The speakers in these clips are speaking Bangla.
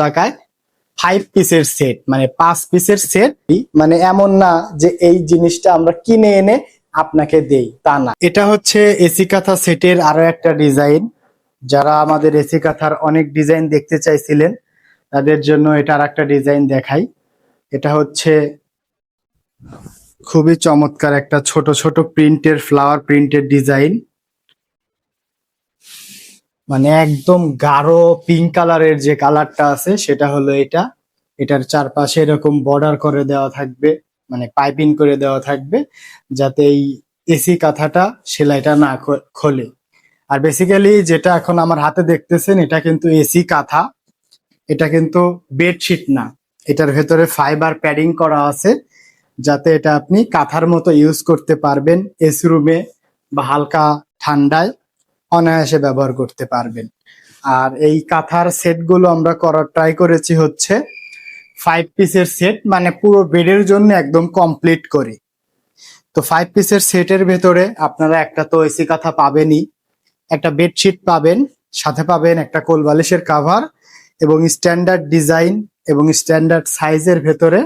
টাকায় 5 পিসের সেট, মানে 5 পিসের সেট। মানে এমন না যে এই জিনিসটা আমরা কিনে এনে আপনাকে দেই, তা না। এটা হচ্ছে এসি কাঁথা সেটের আরো একটা ডিজাইন। যারা আমাদের এসি কাঁথার অনেক ডিজাইন দেখতে চাইছিলেন তাদের জন্য এটা আর একটা ডিজাইন দেখাই। এটা হচ্ছে খুবই চমৎকার একটা ছোট ছোট প্রিন্টের ফ্লাওয়ার প্রিন্টের ডিজাইন, মানে একদম গাঢ় পিঙ্ক কালারের যে কালারটা আছে সেটা হলো এটা। এটার চারপাশে এরকম বর্ডার করে দেওয়া থাকবে, মানে পাইপিং করে দেওয়া থাকবে যাতে এই এসি কাঁথাটা সেলাইটা না খোলে। আর বেসিক্যালি যেটা এখন আমার হাতে দেখতেছেন এটা কিন্তু এসি কাঁথা, এটা কিন্তু বেডশিট না। এটার ভেতরে ফাইবার প্যাডিং করা আছে যাতে এটা আপনি কাঁথার মতো ইউজ করতে পারবেন, এসি রুমে বা হালকা ঠান্ডায় অনায়াসে ব্যবহার করতে পারবেন। আর এই কাঁথার সেটগুলো আমরা করার ট্রাই করেছি হচ্ছে 5 পিসের সেট, মানে পুরো বেডের জন্য একদম কমপ্লিট করে। তো 5 পিসের সেটের ভেতরে আপনারা একটা তো এসি কাঁথা পাবেনই, একটা বেডশিট পাবেন, সাথে পাবেন একটা কোল বালিশের কাভার এবং স্ট্যান্ডার্ড ডিজাইন এবং স্ট্যান্ডার্ড সাইজের ভেতরে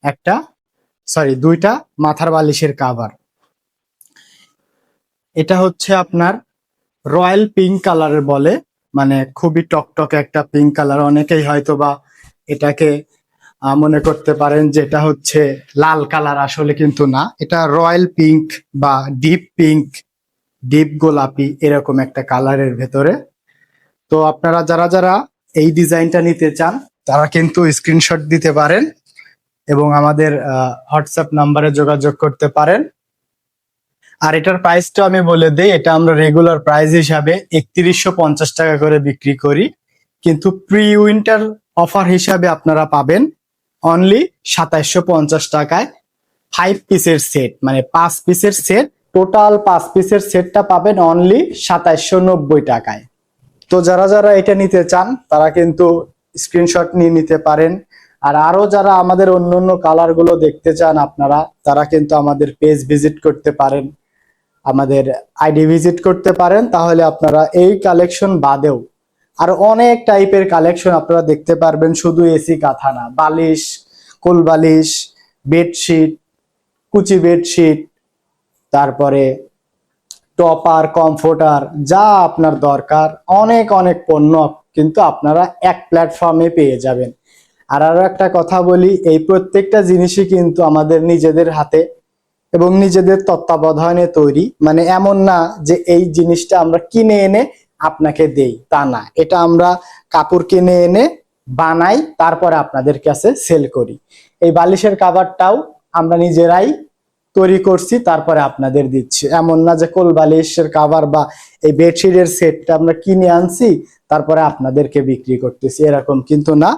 একটা দুইটা মাথার বালিশের কাভার। এটা হচ্ছে আপনার রয়্যাল পিঙ্ক কালারের বলে, মানে খুবই টকটকে একটা পিঙ্ক কালার। অনেকেই হয়তো বা এটাকে মনে করতে পারেন যে এটা হচ্ছে লাল কালার, আসলে কিন্তু না, এটা রয়্যাল পিঙ্ক বা ডিপ পিঙ্ক, ডিপ গোলাপি এরকম একটা কালারের ভেতরে। তো আপনারা যারা যারা এই ডিজাইনটা নিতে চান তারা কিন্তু স্ক্রিনশট দিতে পারেন এবং আমাদের হোয়াটসঅ্যাপ নাম্বারে যোগাযোগ করতে পারেন। আর এটার প্রাইসটা আমি বলে দিই, এটা আমরা রেগুলার প্রাইস হিসাবে 3150 টাকা করে বিক্রি করি, কিন্তু প্রি উইন্টার অফার হিসাবে আপনারা পাবেন অনলি 2750 টাকায় 5 পিসের সেট, মানে 5 পিসের সেট। টোটাল 5 পিসের সেটটা পাবেন অনলি 2790 টাকায়। তো যারা যারা এটা নিতে চান তারা কিন্তু স্ক্রিনশট নিয়ে নিতে পারেন। আর আরো যারা আমাদের অন্য অন্য কালার গুলো দেখতে চান আপনারা, তারা কিন্তু আমাদের পেজ ভিজিট করতে পারেন, আমাদের আইডি ভিজিট করতে পারেন। তাহলে আপনারা এই কালেকশন বাদেও আর অনেক টাইপের কালেকশন আপনারা দেখতে পারবেন। শুধু এসি কাঁথা না, বালিশ, কোল বালিশ, বেডশিট, কুচি বেডশিট, তারপরে টপার, কমফোর্টার, যা আপনার দরকার অনেক অনেক পণ্য কিন্তু আপনারা এক প্ল্যাটফর্মে পেয়ে যাবেন। আর আরো একটা কথা বলি, এই প্রত্যেকটা জিনিসই কিন্তু আমাদের নিজেদের হাতে এবং নিজেদের তত্ত্বাবধানে তৈরি, মানে এমন না যে এই জিনিসটা আমরা কিনে এনে আপনাকে দেই, তা না। এটা আমরা কাপড় কিনে এনে বানাই, তারপরে আপনাদের কাছে সেল করি। এই বালিশের কাভারটাও আমরা নিজেরাই তৈরি করছি, তারপরে আপনাদের দিচ্ছি। এমন না যে কোল বালিশের কাভার বা এই বেডশিটের সেটটা আমরা কিনে আনছি তারপরে আপনাদেরকে বিক্রি করতেছি, এরকম কিন্তু না।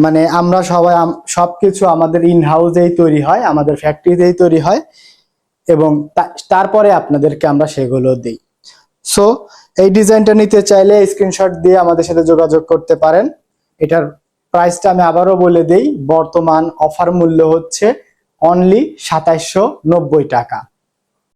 মানে আমরা সবাই সবকিছু আমাদের ইন হাউসেই তৈরি হয়, আমাদের ফ্যাক্টরিতেই তৈরি হয় এবং তারপরে আপনাদেরকে আমরা সেগুলো দিই। সো এই ডিজাইনটা নিতে চাইলে স্ক্রিনশট দিয়ে আমাদের সাথে যোগাযোগ করতে পারেন। এটার প্রাইসটা আমি আবারও বলে দেই, বর্তমান অফার মূল্য হচ্ছে অনলি 2790 টাকা।